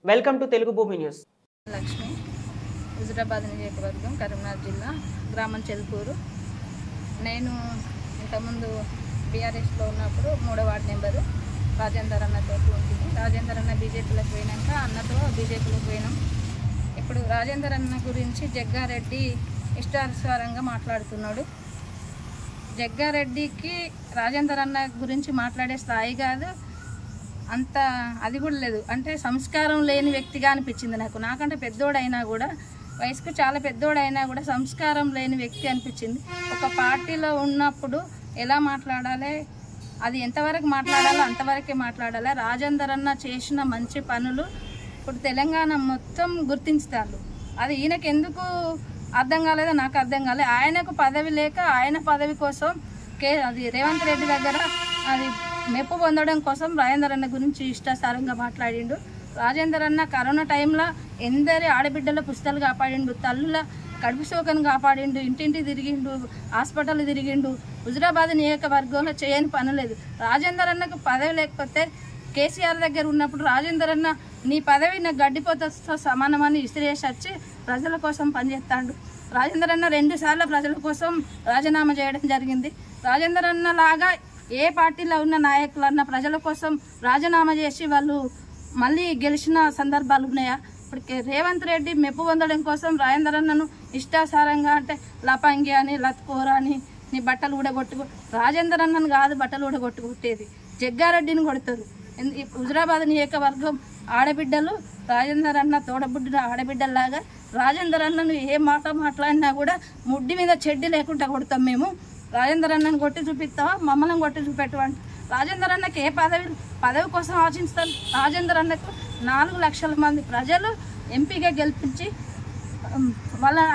Welcome to Telugu భూమి news. Lakshmi, Huzurabad నియోజకవర్గం, కరీంనగర్ జిల్లా, గ్రామం చెల్పూరు. నేను ఇంతకుముందు బీఆర్ఎస్లో ఉన్నప్పుడు 3వ వార్డు నెంబరు రాజేందర్ అన్నతో ఉంటుంది. రాజేందర్ అన్న బీజేపీలోకి పోయినాక అన్నతో బీజేపీలోకి పోయినాం. ఇప్పుడు రాజేందర్ అన్న గురించి జగ్గారెడ్డి ఇష్టానుసారంగా మాట్లాడుతున్నాడు. జగ్గారెడ్డికి రాజేందర్ అన్న గురించి మాట్లాడే స్థాయి కాదు, అంత అది కూడా లేదు. అంటే సంస్కారం లేని వ్యక్తిగా అనిపించింది నాకు. నాకంటే పెద్దోడైనా కూడా, వయసుకు చాలా పెద్దోడైనా కూడా సంస్కారం లేని వ్యక్తి అనిపించింది. ఒక పార్టీలో ఉన్నప్పుడు ఎలా మాట్లాడాలి, అది ఎంతవరకు మాట్లాడాలో అంతవరకే మాట్లాడాలి. రాజేందర్ అన్న చేసిన మంచి పనులు ఇప్పుడు తెలంగాణ మొత్తం గుర్తించుతారు. అది ఈయనకు ఎందుకు అర్థం కాలేదో నాకు అర్థం కాలేదు. ఆయనకు పదవి లేక ఆయన పదవి కోసం అది రేవంత్ రెడ్డి దగ్గర అది మెప్పు పొందడం కోసం రాజేందర్ అన్న గురించి ఇష్టాసారంగా మాట్లాడిండు. రాజేందర్ అన్న కరోనా టైంలో ఎందరి ఆడబిడ్డల పుస్తకాలు కాపాడిండు, తల్లుల కడుపు సోకను కాపాడిండు, ఇంటింటి తిరిగిండు, హాస్పిటల్ తిరిగిండు. హుజురాబాద్ నియోజకవర్గంలో చేయని పని లేదు. రాజేందర్ అన్నకు పదవి లేకపోతే కేసీఆర్ దగ్గర ఉన్నప్పుడు రాజేందర్ అన్న నీ పదవి నాకు గడ్డిపోతతో సమానమని ఇసిరేసి వచ్చి ప్రజల కోసం పనిచేస్తాడు. రాజేందర్ అన్న 2 సార్లు ప్రజల కోసం రాజీనామా చేయడం జరిగింది. రాజేందర్ అన్న లాగా ఏ పార్టీలో ఉన్న నాయకులన్నా ప్రజల కోసం రాజీనామా చేసి వాళ్ళు మళ్ళీ గెలిచిన సందర్భాలు ఉన్నాయా? ఇప్పుడు రేవంత్ రెడ్డి మెప్పు పొందడం కోసం రాజేందర్ అన్నను ఇష్టాసారంగా అంటే లపంగి అని, లత్కోర అని, నీ బట్టలు కూడా రాజేందర్ అన్నను కాదు బట్టలు కూడా కొట్టేది, జగ్గారెడ్డిని కొడతారు. హుజురాబాద్ నియోజకవర్గం ఆడబిడ్డలు రాజేందర్ అన్న తోడబుడ్డిన ఆడబిడ్డల్లాగా రాజేందర్ అన్నను ఏ మాట మాట్లాడినా కూడా ముడ్డి మీద చెడ్డి లేకుండా కొడతాం మేము. రాజేందర్ అన్నను కొట్టి చూపిస్తావా, మమ్మల్ని కొట్టి చూపెట్టవండి. రాజేందర్ అన్నకి ఏ పదవి కోసం ఆశిస్తారు? రాజేందర్ అన్నకు 4 లక్షల మంది ప్రజలు ఎంపీగా గెలిపించి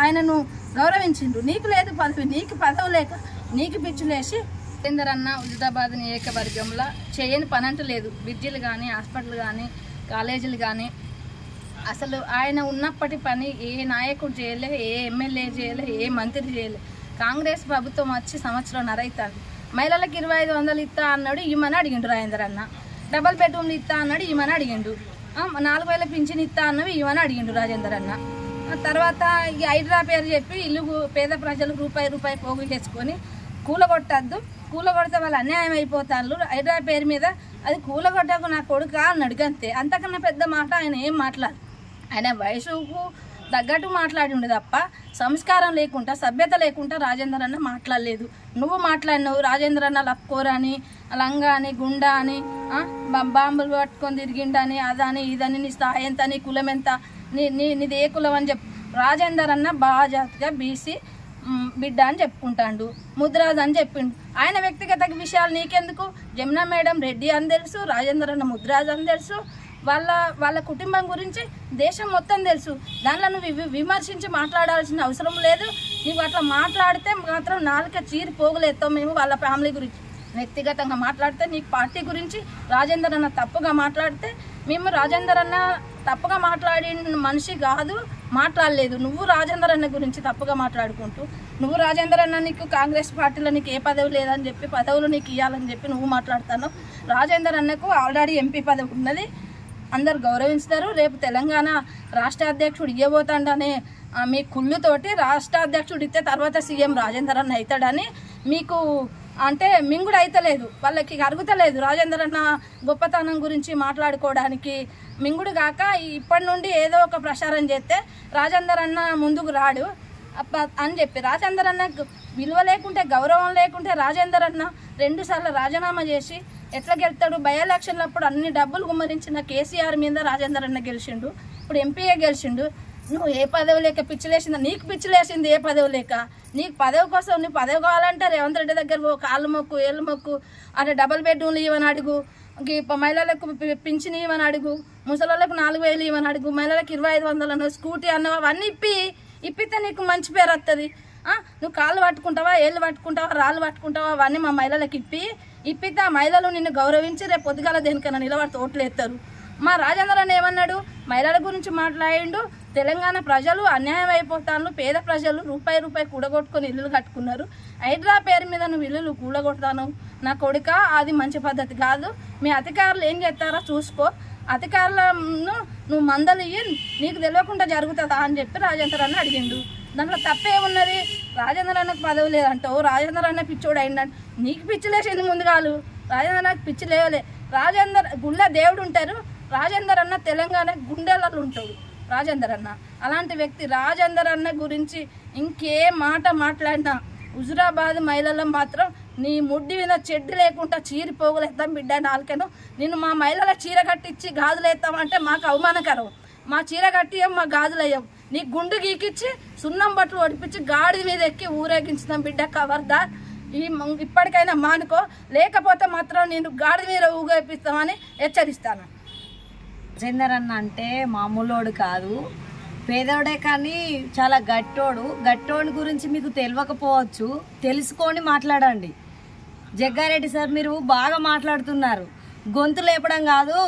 ఆయనను గౌరవించిండ్రు. నీకు లేదు పదవి, నీకు పదవి లేక నీకు పిచ్చులేసి రాజేందర్ అన్న హుజురాబాద్ నియోజకవర్గంలో చేయని పని అంటూ లేదు. బ్రిడ్జిలు కానీ, హాస్పిటల్ కానీ, కాలేజీలు కానీ, అసలు ఆయన ఉన్నప్పటి పని ఏ నాయకుడు చేయలే, ఏ ఎమ్మెల్యే చేయలే, ఏ మంత్రి చేయలే. కాంగ్రెస్ ప్రభుత్వం వచ్చి సంవత్సరంన్నర అవుతుంది. మహిళలకు 2500 ఇస్తా అన్నాడు, ఇమ్మని అడిగిండు రాజేందర్ అన్న. డబల్ బెడ్రూమ్లు ఇస్తా అన్నాడు, ఇమ్మని అడిగిండు. 4000 పింఛన్ ఇస్తా అన్నవి ఇవ్వని అడిగిండు రాజేందర్ అన్న. తర్వాత ఈ హైడ్రా పేరు చెప్పి ఇల్లు పేద ప్రజలు రూపాయి పోగు చేసుకొని కూలగొట్టద్దు, కూలగొడితే వాళ్ళు అన్యాయం అయిపోతారు. హైడ్రా పేరు మీద అది కూలగొట్టకు నా కొడుక అని అడిగంతే. అంతకన్నా పెద్ద మాట ఆయన ఏం మాట్లాడు. ఆయన వయసుకు తగ్గట్టు మాట్లాడిండు తప్ప సంస్కారం లేకుండా, సభ్యత లేకుండా రాజేందర్ అన్న మాట్లాడలేదు. నువ్వు మాట్లాడినావు. రాజేందర్ అన్న లక్కోరని, లంగా అని, గుండా అని, బాంబులు పట్టుకొని తిరిగిండని, అదని ఇదని, నీ స్థాయి ఎంత, నీ కులం ఎంత, నీది ఏ కులం అని చెప్పి రాజేందర్ అన్న బాజాతిగా బీసీ బిడ్డ అని చెప్పుకుంటాడు. ముద్రాజ్ అని చెప్పిండు. ఆయన వ్యక్తిగత విషయాలు నీకెందుకు? జమునా మేడం రెడ్డి అని తెలుసు, రాజేందర్ అన్న ముద్రాజ్ అని తెలుసు, వాళ్ళ కుటుంబం గురించి దేశం మొత్తం తెలుసు. దానిలో నువ్వు విమర్శించి మాట్లాడాల్సిన అవసరం లేదు. నువ్వు అట్లా మాట్లాడితే మాత్రం నాలుక చీరి పోగులేస్తాం మేము. వాళ్ళ ఫ్యామిలీ గురించి వ్యక్తిగతంగా మాట్లాడితే, నీకు పార్టీ గురించి రాజేందర్ అన్న తప్పుగా మాట్లాడితే మేము రాజేందర్ అన్న తప్పుగా మాట్లాడిన మనిషి కాదు, మాట్లాడలేదు. నువ్వు రాజేందర్ అన్న గురించి తప్పుగా మాట్లాడుకుంటూ, నువ్వు రాజేందర్ అన్న నీకు కాంగ్రెస్ పార్టీలో నీకు ఏ పదవి లేదని చెప్పి పదవులు నీకు ఇవ్వాలని చెప్పి నువ్వు మాట్లాడుతాను. రాజేందర్ అన్నకు ఆల్రెడీ ఎంపీ పదవి ఉన్నది, అందరు గౌరవిస్తారు. రేపు తెలంగాణ రాష్ట్ర అధ్యక్షుడు ఇవ్వబోతాడనే మీ కుళ్ళుతోటి రాష్ట్ర అధ్యక్షుడు ఇస్తే తర్వాత సీఎం రాజేందర్ అన్న అవుతాడని మీకు అంటే మింగుడు అయితలేదు, వాళ్ళకి అరుగుతలేదు. రాజేందర్ అన్న గొప్పతనం గురించి మాట్లాడుకోవడానికి మింగుడు కాక ఇప్పటి నుండి ఏదో ఒక ప్రచారం చేస్తే రాజేందర్ అన్న ముందుకు రాడు అని చెప్పి, రాజేందర్ అన్న విలువ లేకుంటే, గౌరవం లేకుంటే రాజేందర్ అన్న 2 సార్లు రాజీనామా చేసి ఎట్లా గెలుతాడు? బై ఎలక్షన్లప్పుడు అన్ని డబ్బులు గుమ్మరించిన కేసీఆర్ మీద రాజేందర్ అన్న గెలిచిండు. ఇప్పుడు ఎంపీఏ గెలిచిండు. నువ్వు ఏ పదవి లేక పిచ్చిలేసిందా? నీకు పిచ్చిలేసింది ఏ పదవి లేక. నీకు పదవి కోసం, నీ పదవి కావాలంటే రేవంత్ రెడ్డి దగ్గర కాళ్ళు మొక్కు, ఏళ్ళు మొక్కు, అంటే డబల్ బెడ్రూమ్లు ఇవ్వని అడుగు, మహిళలకు పింఛన్ ఇవ్వని అడుగు, ముసలిళ్ళకు 4000 ఇవ్వని అడుగు, మహిళలకు 2500 స్కూటీ అన్నవా, అవన్నీ ఇప్పితే నీకు మంచి పేరు వస్తుంది. నువ్వు కాళ్ళు పట్టుకుంటావా, ఏళ్ళు పట్టుకుంటావా, రాళ్ళు పట్టుకుంటావా, అవన్నీ మా మహిళలకు ఇప్పితే ఆ మహిళలు నిన్ను గౌరవించి రేపు పొద్దుగాల దేనికన్నా నిలబడి తోటలు ఎత్తారు. మా రాజేందర్ అన్న ఏమన్నాడు? మహిళల గురించి మాట్లాడిండు. తెలంగాణ ప్రజలు అన్యాయం అయిపోతాను, పేద ప్రజలు రూపాయి కూడగొట్టుకొని ఇల్లులు కట్టుకున్నారు. హైడ్రా పేరు మీద నువ్వు ఇల్లులు కూడగొడతాను నా కొడుక, అది మంచి పద్ధతి కాదు. మీ అధికారులు ఏం చేస్తారో చూసుకో. అధికారులను నువ్వు మందలు ఇయ్యి, నీకు తెలియకుండా జరుగుతుందా అని చెప్పి రాజేందర్ అన్న అడిగిండు. దాంట్లో తప్పేమున్నది? రాజేందర్ అన్నకు పదవి లేదంటావు, రాజేందర్ అన్న పిచ్చోడు అయిందంట. నీకు పిచ్చి లేచింది ముందుగాలు, రాజేందర్ అన్నకు పిచ్చి లేవలే. రాజేందర్ గుళ్ళ దేవుడు ఉంటారు, రాజేందర్ అన్న తెలంగాణ గుండెలలో ఉంటాడు రాజేందర్ అన్న. అలాంటి వ్యక్తి రాజేందర్ అన్న గురించి ఇంకే మాట మాట్లాడినా హుజురాబాద్ మహిళలు మాత్రం నీ ముడ్డి మీద చెడ్డు లేకుండా చీరి పోగులేస్తాం బిడ్డ నాలుకను. నేను మా మహిళల చీర కట్టించి గాజులేస్తామంటే మాకు అవమానకరం. మా చీర కట్టియం, మా గాజులయ్యాం. నీ గుండు గీకిచ్చి సున్నం బట్టలు ఒడిపించి గాడి మీద ఎక్కి ఊరేగించుతాం బిడ్డ. ఖబర్దార్, ఇప్పటికైనా మానుకో, లేకపోతే మాత్రం నేను గాడి మీద ఊగేపిస్తామని హెచ్చరిస్తాను. రాజేందర్ అన్న అంటే మామూలోడు కాదు, పేదోడే కానీ చాలా గట్టోడి గురించి మీకు తెలియకపోవచ్చు, తెలుసుకొని మాట్లాడండి. జగ్గారెడ్డి సార్, మీరు బాగా మాట్లాడుతున్నారు. గొంతు లేపడం కాదు,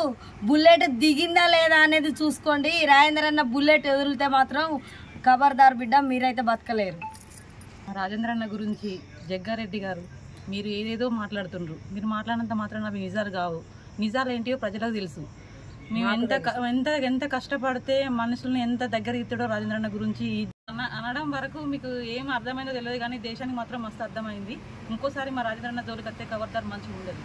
బుల్లెట్ దిగిందా లేదా అనేది చూసుకోండి. రాజేందర్ అన్న బుల్లెట్ ఎదురితే మాత్రం ఖబర్దార్ బిడ్డ, మీరైతే బతకలేరు. రాజేంద్ర అన్న గురించి జగ్గారెడ్డి గారు మీరు ఏదేదో మాట్లాడుతుండ్రు. మీరు మాట్లాడినంత మాత్రం అవి నిజాలు కావు. నిజాలు ఏంటియో ప్రజలకు తెలుసు. మేము ఎంత కష్టపడితే మనుషుల్ని ఎంత దగ్గర ఇస్తాడో రాజేంద్ర అన్న గురించి అనడం వరకు మీకు ఏం అర్థమైందో తెలియదు, కానీ దేశానికి మాత్రం మస్తు అర్థమైంది. ఇంకోసారి మా రాజేంద్ర అన్న జోలికి వస్తే ఖబర్దార్ మంచిగా ఉండదు.